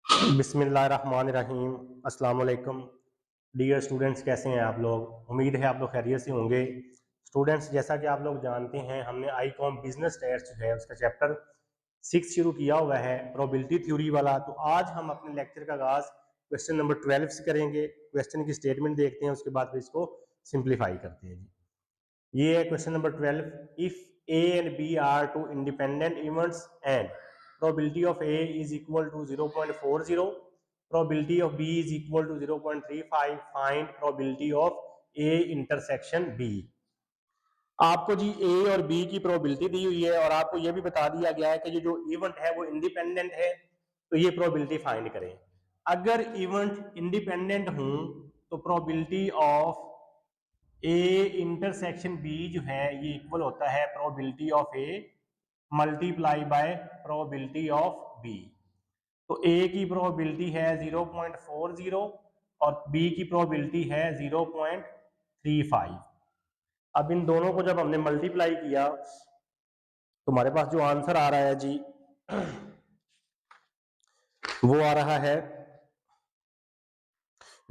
बिस्मिल्लाहिर्रहमानिर्रहीम। अस्सलाम वालेकुम डियर स्टूडेंट्स, कैसे हैं आप लोग? उम्मीद है आप लोग खैरियत से होंगे। स्टूडेंट्स, जैसा कि आप लोग जानते हैं, हमने आईकॉम बिजनेस टेस्ट जो है उसका चैप्टर 6 शुरू किया हुआ है, प्रोबेबिलिटी थ्योरी वाला। तो आज हम अपने लेक्चर का आगाज क्वेश्चन नंबर 12 से करेंगे। क्वेश्चन की स्टेटमेंट देखते हैं, उसके बाद फिर इसको सिंप्लीफाई करते हैं। ये है question number 12। If A and B are two independent events and probability of A is equal to 0.40, probability of B is equal to 0.35, find probability of A intersection B। आपको जी A और B की probability दी हुई है और आपको यह भी बता दिया गया है कि ये जो इवेंट है वो इंडिपेंडेंट है, तो ये प्रोबेबिलिटी फाइंड करें। अगर इवेंट इंडिपेंडेंट हूं तो probability of A intersection B जो है ये इक्वल होता है probability of A multiply by probability of B। तो A की प्रोबेबिलिटी है 0.40 और B की प्रोबेबिलिटी है 0.35। अब इन दोनों को जब हमने मल्टीप्लाई किया तो हमारे पास जो आंसर आ रहा है जी वो आ रहा है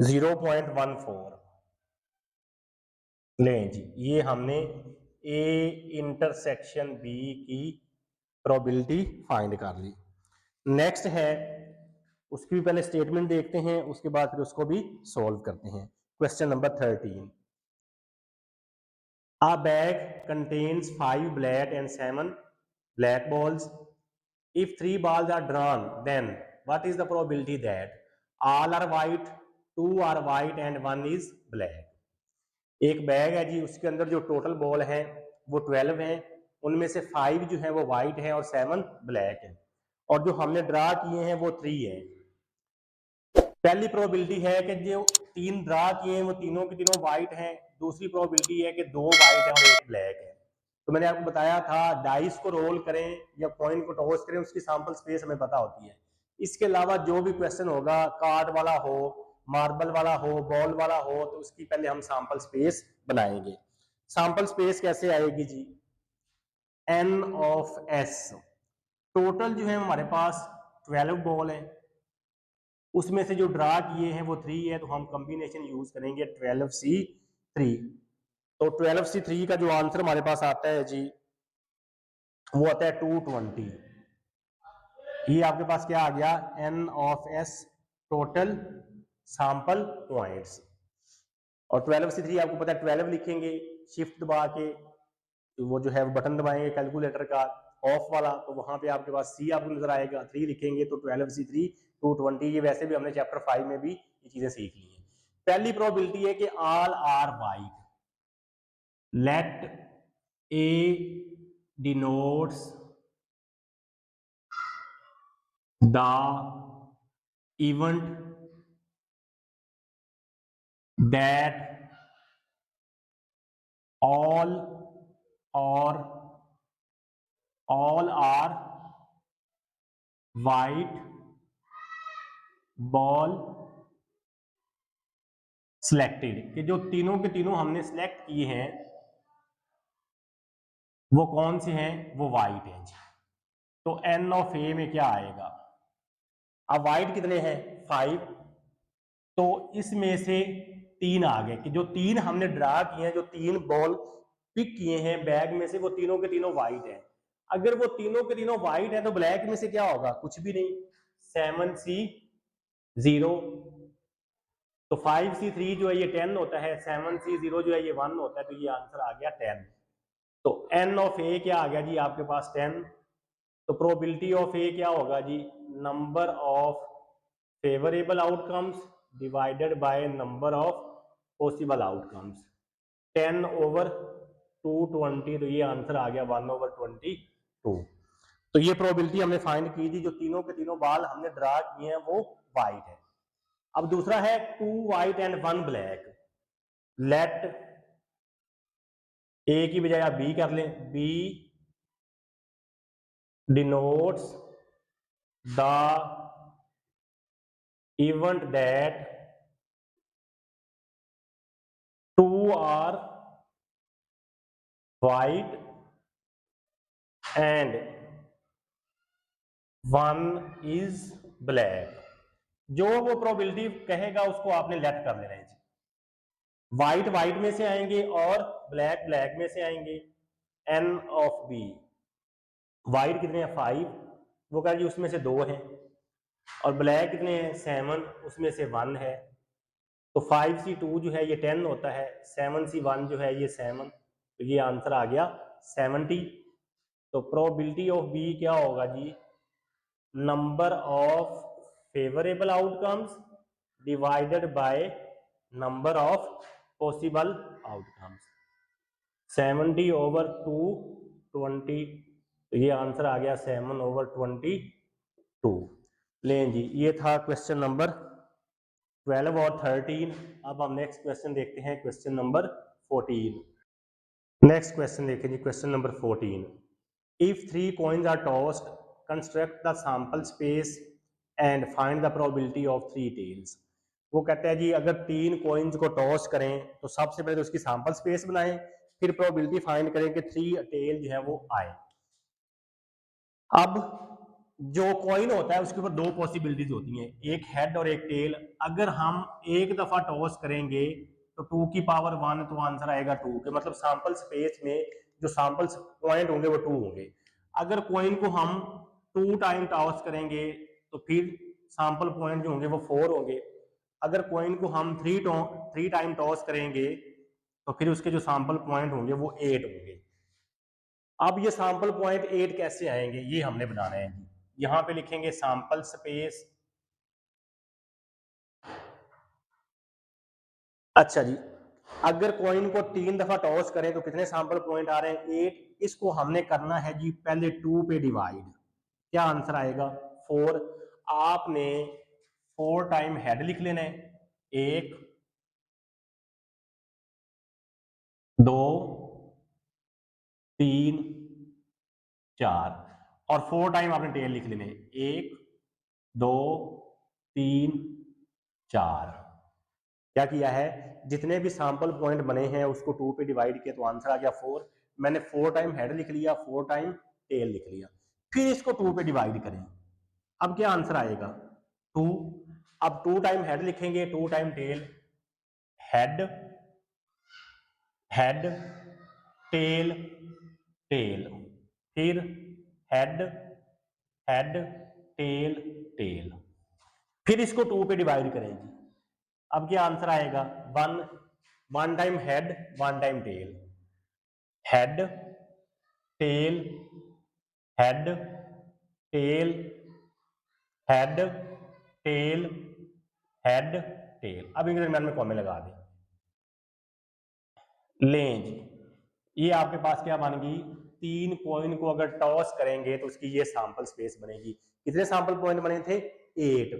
0.14। लें जी, ये हमने A इंटरसेक्शन B की प्रोबेबिलिटी फाइंड कर ली। नेक्स्ट है, उसकी भी पहले स्टेटमेंट देखते हैं, उसके बाद फिर उसको भी सॉल्व करते हैं। Question number 13। A bag contains 5 black and 7 black balls. If 3 balls are drawn, then what is the probability that all are white, 2 are white and 1 is black? एक बैग है जी, उसके अंदर जो टोटल बॉल है वो 12 है, उनमें से 5 जो है वो वाइट है और 7 ब्लैक है, और जो हमने ड्रा किए हैं वो 3 है। पहली प्रोबेबिलिटी है कि जो 3 ड्रा किए हैं वो तीनों के तीनों वाइट हैं। दूसरी प्रोबेबिलिटी है कि 2 वाइट है और 1 ब्लैक है। तो मैंने आपको बताया था डाइस को रोल करें या कॉइन को टॉस करें, उसकी सैंपल स्पेस हमें पता होती है। इसके अलावा जो भी क्वेश्चन होगा, कार्ड वाला हो, मार्बल वाला हो, बॉल वाला हो, तो उसकी पहले हम सैंपल स्पेस बनाएंगे। सैंपल स्पेस कैसे आएगी जी? N of S. टोटल जो है हमारे पास 12 बॉल है, उसमें से जो ड्रा किए हैं वो 3 है, तो हम कॉम्बिनेशन यूज करेंगे 12C3। तो 12C3 का जो आंसर हमारे पास आता है जी वो आता है 220। ये आपके पास क्या आ गया? N of S total sample points. और 12C3 आपको पता है 12 लिखेंगे, शिफ्ट दबा के वो जो है बटन दबाएंगे कैलकुलेटर का ऑफ वाला, तो वहां पे आपके पास सी आपको नजर आएगा, 3 लिखेंगे तो 12C3 220। ये वैसे भी हमने चैप्टर 5 में भी ये चीजें सीख ली हैं। पहली प्रोबेबिलिटी है कि all are white. Let A denotes the event that all or all are white ball selected, कि जो तीनों के तीनों हमने सिलेक्ट किए हैं वो कौन से हैं? वो वाइट हैं जी। तो एन ऑफ ए में क्या आएगा? अब वाइट कितने हैं? 5। तो इसमें से 3 आ गए, कि जो 3 हमने ड्रा किए हैं, जो 3 बॉल पिक किए हैं बैग में से, वो तीनों के तीनों वाइट हैं। अगर वो तीनों के तीनों वाइट हैं तो ब्लैक में से क्या होगा? कुछ भी नहीं, 7C0। तो 5C3 जो है ये 10 होता है, 7C0 जो है ये 1 होता है, तो ये आंसर आ गया 10। तो एन ऑफ ए क्या आ गया जी आपके पास? 10। तो प्रोबेबिलिटी ऑफ ए क्या होगा जी? Number of favourable outcomes divided by number of possible outcomes, 10/220। तो ये आंसर आ गया 1/22। तो ये प्रोबेबिलिटी हमने फाइंड की थी, जो तीनों के तीनों बाल हमने ड्रा किए हैं वो वाइट है। अब दूसरा है 2 white and 1 black. Let A की बजाय आप बी कर लें, B denotes the event that 2 are white and 1 is black। जो वो प्रोबेबिलिटी कहेगा उसको आपने लेट कर लेना है जी। व्हाइट व्हाइट में से आएंगे और ब्लैक ब्लैक में से आएंगे। एन ऑफ बी, व्हाइट कितने हैं 5, वो कह जी उसमें से 2 हैं, और ब्लैक कितने हैं 7, उसमें से 1 है। तो 5C2 जो है ये 10 होता है, 7C1 जो है ये 7, तो ये आंसर आ गया 70। तो प्रोबेबिलिटी ऑफ बी क्या होगा जी, number of favourable outcomes divided by number of possible outcomes. 70/220, तो ये आंसर आ गया 7/22। लें जी, ये था क्वेश्चन नंबर 12 और 13। अब हम नेक्स्ट क्वेश्चन देखते हैं, क्वेश्चन नंबर 14। नेक्स्ट क्वेश्चन देखें जी, क्वेश्चन नंबर 14। इफ 3 coins are tossed, construct the sample space and find the probability of 3 tails। वो कहता है जी अगर 3 coins को टॉस करें तो सबसे पहले तो उसकी सैंपल स्पेस बनाएं, फिर प्रोबेबिलिटी फाइंड करें कि 3 टेल जो है वो आए। अब जो कॉइन होता है उसके ऊपर 2 पॉसिबिलिटीज होती हैं, एक हेड और एक टेल। अगर हम एक दफा टॉस करेंगे तो 2 की पावर 1, तो आंसर आएगा 2 के, मतलब सैंपल स्पेस में जो सैंपल पॉइंट होंगे वो 2 होंगे। अगर कॉइन को हम 2 टाइम टॉस करेंगे तो फिर सैंपल पॉइंट जो होंगे वो 4 होंगे। अगर कॉइन को हम 3 टाइम टॉस करेंगे तो फिर उसके जो सैंपल पॉइंट होंगे वो 8 होंगे। अब ये सैंपल पॉइंट 8 कैसे आएंगे ये हमने बनाना है जी। यहां पे लिखेंगे सैंपल स्पेस। अच्छा जी, अगर कॉइन को 3 दफा टॉस करें तो कितने सैंपल पॉइंट आ रहे हैं 8। इसको हमने करना है जी पहले 2 पे डिवाइड, क्या आंसर आएगा 4। आपने 4 टाइम हेड लिख लेना है, 1 2 3 4, और 4 टाइम आपने टेल लिख लेने, 1 2 3 4। क्या किया है, जितने भी सैंपल पॉइंट बने हैं उसको 2 पे डिवाइड किया तो आंसर आ गया 4। मैंने 4 टाइम हेड लिख लिया, 4 टाइम टेल लिख लिया, फिर इसको 2 पे डिवाइड करें। अब क्या आंसर आएगा 2। अब 2 टाइम हेड लिखेंगे, 2 time tail, head head tail tail, फिर हेड हेड टेल टेल, फिर इसको 2 पे डिवाइड करेंगे। अब क्या आंसर आएगा 1। 1 time head 1 time tail, head tail head tail head tail head tail. अब इनके दरमियान में कॉमे लगा दें। लें जी, ये आपके पास क्या बन गई, 3 कॉइन को अगर टॉस करेंगे तो उसकी ये सैंपल स्पेस बनेगी। कितने सैंपल पॉइंट बने थे 8,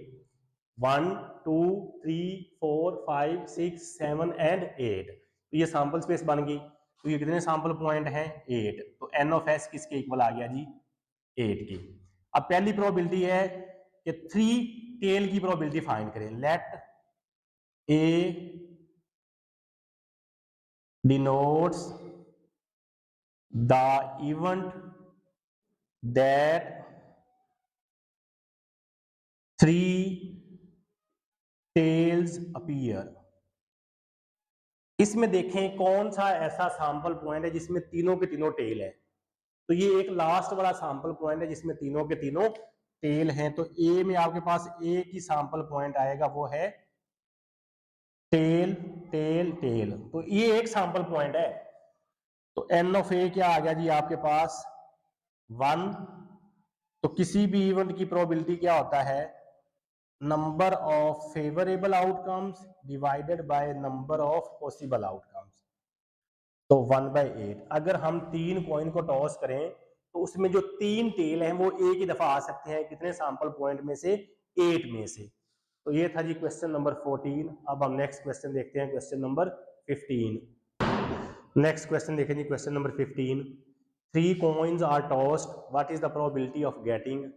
1 2 3 4 5 6 7 एंड 8, तो ये सैंपल स्पेस बन गई। तो ये कितने सैंपल पॉइंट हैं 8, तो एन ऑफ एस किसके इक्वल आ गया जी 8 की। अब पहली प्रोबेबिलिटी है कि 3 टेल की प्रोबेबिलिटी फाइंड करें। Let A denotes the event that 3 tails appear। इसमें देखें कौन सा ऐसा सैंपल पॉइंट है जिसमें तीनों के तीनों टेल है। तो ये एक लास्ट वाला सैंपल पॉइंट है जिसमें तीनों के तीनों टेल हैं। तो ए में आपके पास एक ही सैंपल पॉइंट आएगा, वो है टेल टेल टेल, तो ये एक सैंपल पॉइंट है। तो एन ऑफ ए क्या आ गया जी आपके पास 1। तो किसी भी इवेंट की प्रोबेबिलिटी क्या होता है, number of favourable outcomes divided by number of possible outcomes. तो 1/8। अगर हम 3 कॉइन को टॉस करें तो उसमें जो 3 टेल हैं वो एक ही दफा आ सकते हैं, कितने सैंपल पॉइंट में से 8 में से। तो ये था जी क्वेश्चन नंबर 14। अब हम नेक्स्ट क्वेश्चन देखते हैं, क्वेश्चन नंबर 15। नेक्स्ट क्वेश्चन देखें जी, question number 15। 3 coins are tossed, what is the probability of getting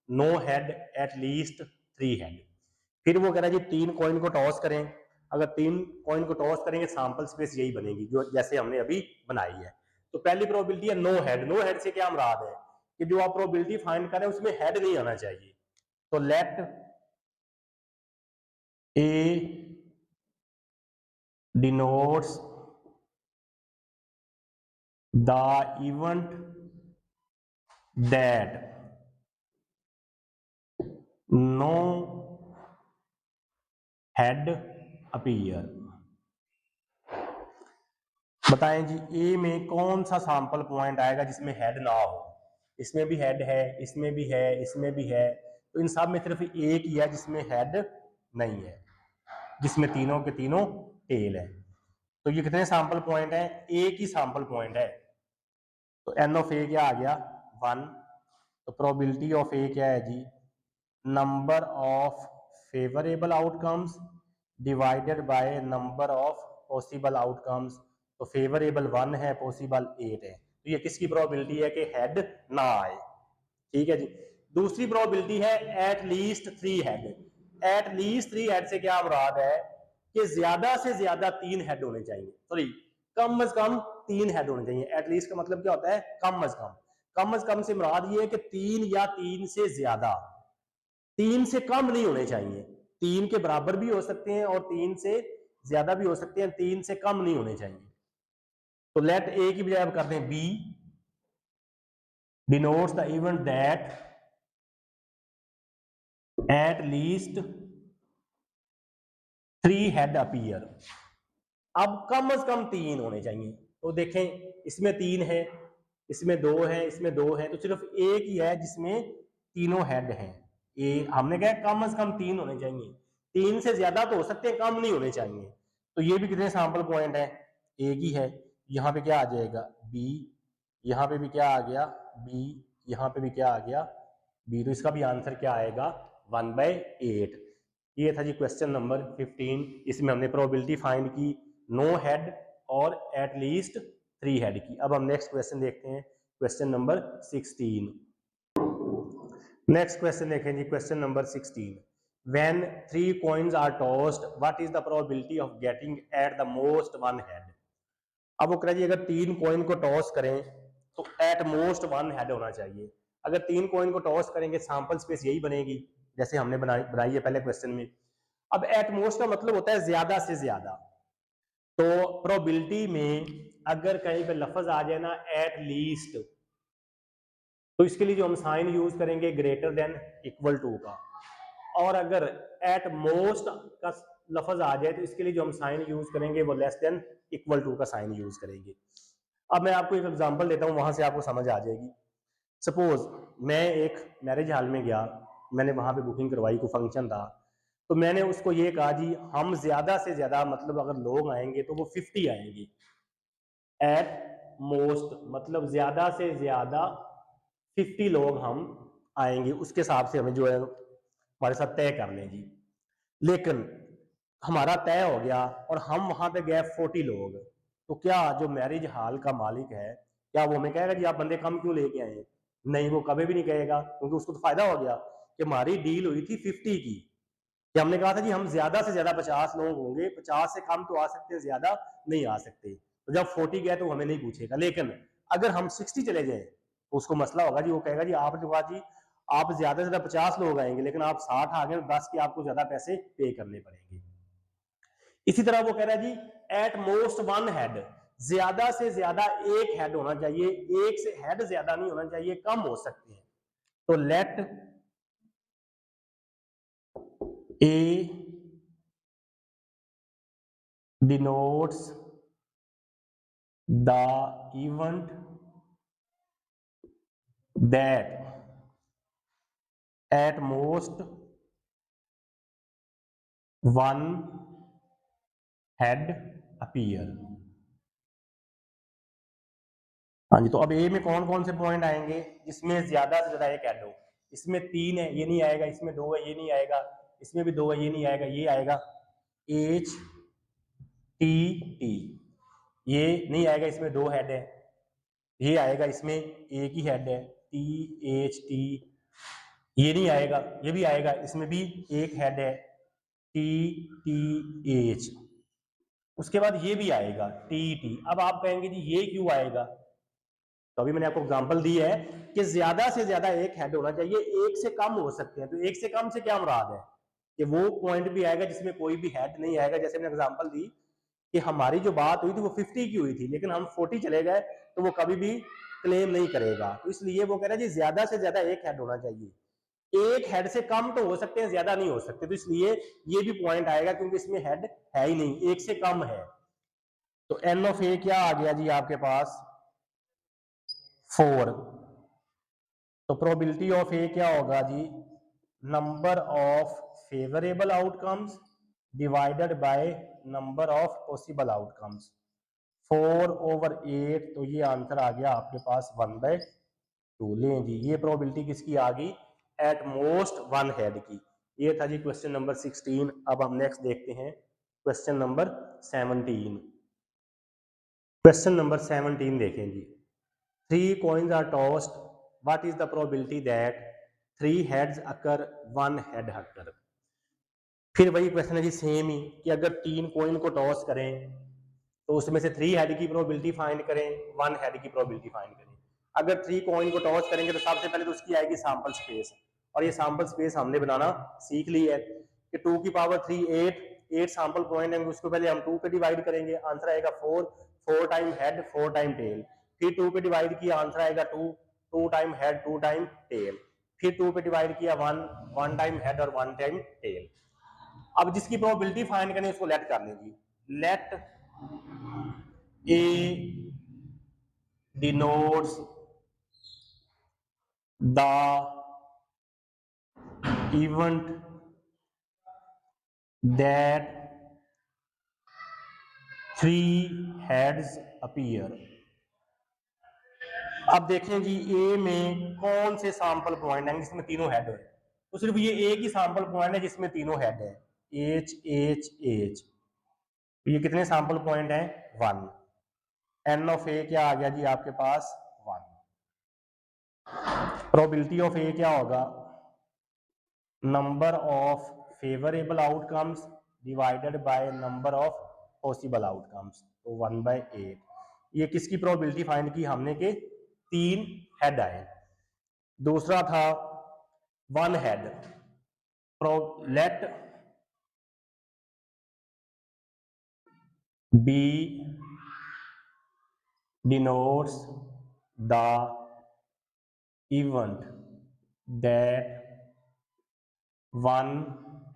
no head at least 3 head। फिर वो कह रहा है जी 3 कॉइन को टॉस करें, अगर 3 कॉइन को टॉस करेंगे सैंपल स्पेस यही बनेगी जो जैसे हमने अभी बनाई है। तो पहली प्रोबेबिलिटी है नो हेड। नो हेड से क्या मुराद है कि जो आप प्रोबेबिलिटी फाइंड करें उसमें हेड नहीं आना चाहिए। तो late A denotes the event that no head appear। बताएं जी ए में कौन सा सैंपल पॉइंट आएगा जिसमें हेड ना हो। इसमें भी हेड है, इसमें भी है, इसमें भी है, तो इन सब में सिर्फ एक ही है जिसमें हेड नहीं है, जिसमें तीनों के तीनों टेल है। तो ये कितने सैंपल पॉइंट है? एक ही सैंपल पॉइंट है। तो एन ऑफ ए क्या आ गया? 1। तो प्रोबेबिलिटी ऑफ ए क्या है जी? Number of favourable outcomes divided by number of possible outcomes. तो फेवरेबल 1 है, पॉसिबल 8 है। तो ये किसकी प्रोबेबिलिटी है कि हेड ना आए? ठीक है जी। दूसरी प्रोबेबिलिटी है eight least 3 head. Eight least 3 head से क्या मुराद है कि ज्यादा से ज्यादा 3 हेड होने चाहिए, सॉरी कम से कम 3 हेड होने चाहिए। एट लीस्ट का मतलब क्या होता है? कम से कम। कम से कम से मुराद ये है कि 3 या 3 से ज्यादा, 3 से कम नहीं होने चाहिए। 3 के बराबर भी हो सकते हैं और 3 से ज्यादा भी हो सकते हैं, 3 से कम नहीं होने चाहिए। तो लेट ए की बजाय अब करते हैं B denotes the event that at least 3 head appear. अब कम से कम 3 होने चाहिए। तो देखें इसमें 3 है, इसमें 2 है, इसमें 2 है, तो सिर्फ एक ही है जिसमें तीनों हेड हैं। ये हमने कहा कम से कम 3 होने चाहिए। 3 से ज्यादा तो हो सकते हैं, कम नहीं होने चाहिए। तो ये भी कितने सैंपल पॉइंट है? एक ही है। यहाँ पे क्या आ जाएगा? बी। यहाँ पे भी क्या आ गया? बी। यहाँ पे भी क्या आ गया? बी। तो इसका भी आंसर क्या आएगा? 1/8। ये था जी क्वेश्चन नंबर 15। इसमें हमने प्रोबेबिलिटी फाइंड की नो हेड और एट लीस्ट 3 हेड की। अब हम नेक्स्ट क्वेश्चन देखते हैं, क्वेश्चन नंबर 16। नेक्स्ट क्वेश्चन देखें जी, question number 16। When 3 coins are tossed, what is the probability of getting at the most 1 head? अब वो कह रहा जी अगर 3 कॉइन को टॉस करें तो एट मोस्ट 1 हेड होना चाहिए। अगर 3 कॉइन को टॉस करेंगे सैंपल स्पेस यही बनेगी जैसे हमने बनाई है पहले क्वेश्चन में। अब एट मोस्ट का मतलब होता है ज्यादा से ज्यादा। तो प्रोबेबिलिटी में अगर कहीं पे लफ्ज आ जाए ना एट लीस्ट, तो इसके लिए जो हम साइन यूज करेंगे ग्रेटर देन इक्वल टू का, और अगर एट मोस्ट का लफ्ज आ जाए तो इसके लिए जो हम साइन यूज करेंगे वो लेस देन इक्वल टू का साइन यूज करेंगे। अब मैं आपको एक एग्जांपल देता हूं, वहां से आपको समझ आ जाएगी। सपोज मैं एक मैरिज हॉल में गया, मैंने वहां पे बुकिंग करवाई, कोई फंक्शन था, तो मैंने उसको ये कहा जी हम ज्यादा से ज्यादा मतलब अगर लोग आएंगे तो वो 50 आएंगे। एट मोस्ट मतलब ज्यादा से ज्यादा 50 लोग हम आएंगे, उसके हिसाब से हमें जो है हमारे साथ तय कर लें जी। लेकिन हमारा तय हो गया और हम वहां पे गए 40 लोग, तो क्या जो मैरिज हॉल का मालिक है क्या वो हमें कहेगा जी आप बंदे कम क्यों लेके आए? नहीं, वो कभी भी नहीं कहेगा, क्योंकि उसको तो फायदा हो गया कि हमारी डील हुई थी 50 की, कि हमने कहा था जी हम ज्यादा से ज्यादा 50 लोग होंगे, 50 से कम तो आ सकते हैं, ज्यादा नहीं आ सकते। तो जब 40 गए तो हमें नहीं पूछेगा। लेकिन अगर हम 60 चले जाए तो उसको मसला होगा जी, वो कहेगा जी आप जो जी आप ज्यादा से ज्यादा 50 लोग आएंगे लेकिन आप 60 आ गए तो 10 के आपको ज्यादा पैसे पे करने पड़ेंगे। इसी तरह वो कह रहा है जी एट मोस्ट 1 हेड, ज्यादा से ज्यादा एक हेड होना चाहिए, एक से हेड ज्यादा नहीं होना चाहिए, कम हो सकते हैं। तो let A denotes the event that at most 1 head appear। हाँ जी, तो अब ए में कौन कौन से पॉइंट आएंगे जिसमें ज्यादा से ज्यादा एक हेड हो? इसमें 3 है, ये नहीं आएगा। इसमें 2 है, ये नहीं आएगा। इसमें भी 2 है, ये नहीं आएगा। ये आएगा एच टी टी, ये नहीं आएगा। इसमें 2 हेड है। ये आएगा, इसमें एक ही हेड है, टी एच टी। ये नहीं आएगा, ये भी आएगा, इसमें भी एक हेड है, टी टी एच। उसके बाद ये भी आएगा टी टी। अब आप कहेंगे जी ये क्यों आएगा? तो अभी मैंने आपको एग्जांपल दी है कि ज्यादा से ज्यादा एक हेड होना चाहिए, एक से कम हो सकते हैं। तो एक से कम से क्या मुराद है? कि वो पॉइंट भी आएगा जिसमें कोई भी हेड नहीं आएगा। जैसे मैंने एग्जांपल दी कि हमारी जो बात हुई थी वो 50 की हुई थी, लेकिन हम 40 चले गए तो वो कभी भी क्लेम नहीं करेगा। तो इसलिए वो कह रहा है जी ज्यादा से ज्यादा एक हेड होना चाहिए, एक हेड से कम तो हो सकते हैं, ज्यादा नहीं हो सकते। तो इसलिए ये भी पॉइंट आएगा क्योंकि इसमें हेड है ही नहीं, एक से कम है। तो एन ऑफ ए क्या आ गया जी आपके पास 4। तो प्रोबेबिलिटी ऑफ ए क्या होगा जी, number of favourable outcomes divided by number of possible outcomes. 4/8, तो ये आंसर आ गया आपके पास 1/2। लें जी, ये प्रोबेबिलिटी किसकी आ गई, एट मोस्ट वन हेड की। ये था जी क्वेश्चन नंबर 16। अब हम नेक्स्ट देखते हैं क्वेश्चन नंबर 17। क्वेश्चन नंबर 17 देखें जी। 3 coins are tossed. What is the probability that 3 heads occur, 1 head occur? फिर वही क्वेश्चन है जी सेम ही कि अगर 3 कॉइन को टॉस करें तो उसमें से 3 हेड की प्रोबेबिलिटी फाइंड करें, 1 हेड की प्रोबेबिलिटी फाइंड करें। अगर 3 कॉइन को टॉस करेंगे तो सबसे पहले तो उसकी आएगी सैंपल स्पेस, और ये सैंपल स्पेस हमने बनाना सीख ली है कि 2 की पावर 3 8 सैंपल पॉइंट है, उसको पहले हम 2 पे डिवाइड करेंगे, आंसर आएगा 4 टाइम हेड 4 टाइम टेल। फिर 2 पे डिवाइड किया, आंसर आएगा 2 टाइम हेड 2 टाइम टेल। फिर 2 पे डिवाइड किया 1 टाइम हेड और 1 टाइम टेल। अब जिसकी प्रोबेबिलिटी फाइंड करनी है उसको लेट कर लेंगे। Let A denotes the event that 3 heads appear। अब देखें जी ए में कौन से सैंपल पॉइंट हैं जिसमें तीनों हेड है, तो सिर्फ ये एक ही सैंपल पॉइंट है जिसमें तीनों हेड है, एच एच एच। ये कितने सैंपल पॉइंट हैं, 1। एन ऑफ ए क्या आ गया जी आपके पास 1। प्रोबेबिलिटी ऑफ ए क्या होगा, number of favourable outcomes divided by number of possible outcomes, तो 1/8। ये किसकी प्रोबेबिलिटी फाइंड की हमने के 3 हेड आए। दूसरा था 1 head. Let B denotes the event that 1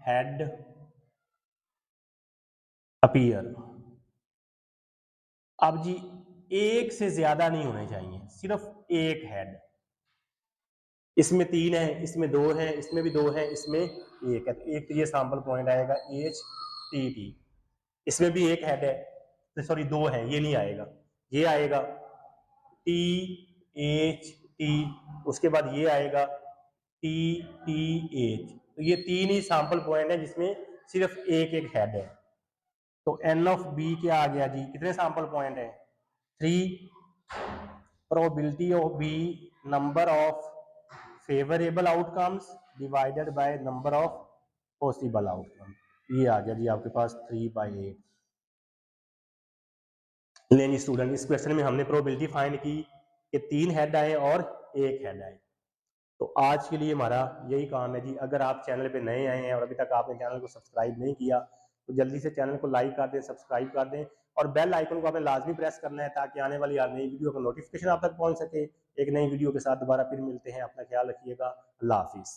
head appear। अब जी एक से ज्यादा नहीं होने चाहिए, सिर्फ एक हेड। इसमें 3 है, इसमें 2 है, इसमें भी 2 है, इसमें 1 है, तो एक तो ये सैंपल पॉइंट आएगा एच टी टी। इसमें भी एक हेड है, तो सॉरी 2 है, ये नहीं आएगा, ये आएगा टी एच टी, उसके बाद ये आएगा टी टी एच। तो ये 3 ही सैंपल पॉइंट है जिसमें सिर्फ एक एक हेड है। तो एन ऑफ बी क्या आ गया जी, कितने सैंपल पॉइंट है 3। Probability of B number of favourable outcomes divided by number of possible outcome. ये आ गया जी आपके पास 3/8। लेनी स्टूडेंट, इस क्वेश्चन में हमने प्रोबेबिलिटी फाइंड की कि 3 हेड आए और 1 हेड आए। तो आज के लिए हमारा यही काम है जी। अगर आप चैनल पे नए आए हैं और अभी तक आपने चैनल को सब्सक्राइब नहीं किया तो जल्दी से चैनल को लाइक कर दें, सब्सक्राइब कर दें, और बेल आइकन को आपने लाजमी प्रेस करना है ताकि आने वाली हर नई वीडियो का नोटिफिकेशन आप तक पहुंच सके। एक नई वीडियो के साथ दोबारा फिर मिलते हैं, अपना ख्याल रखिएगा, अल्लाह हाफिज़।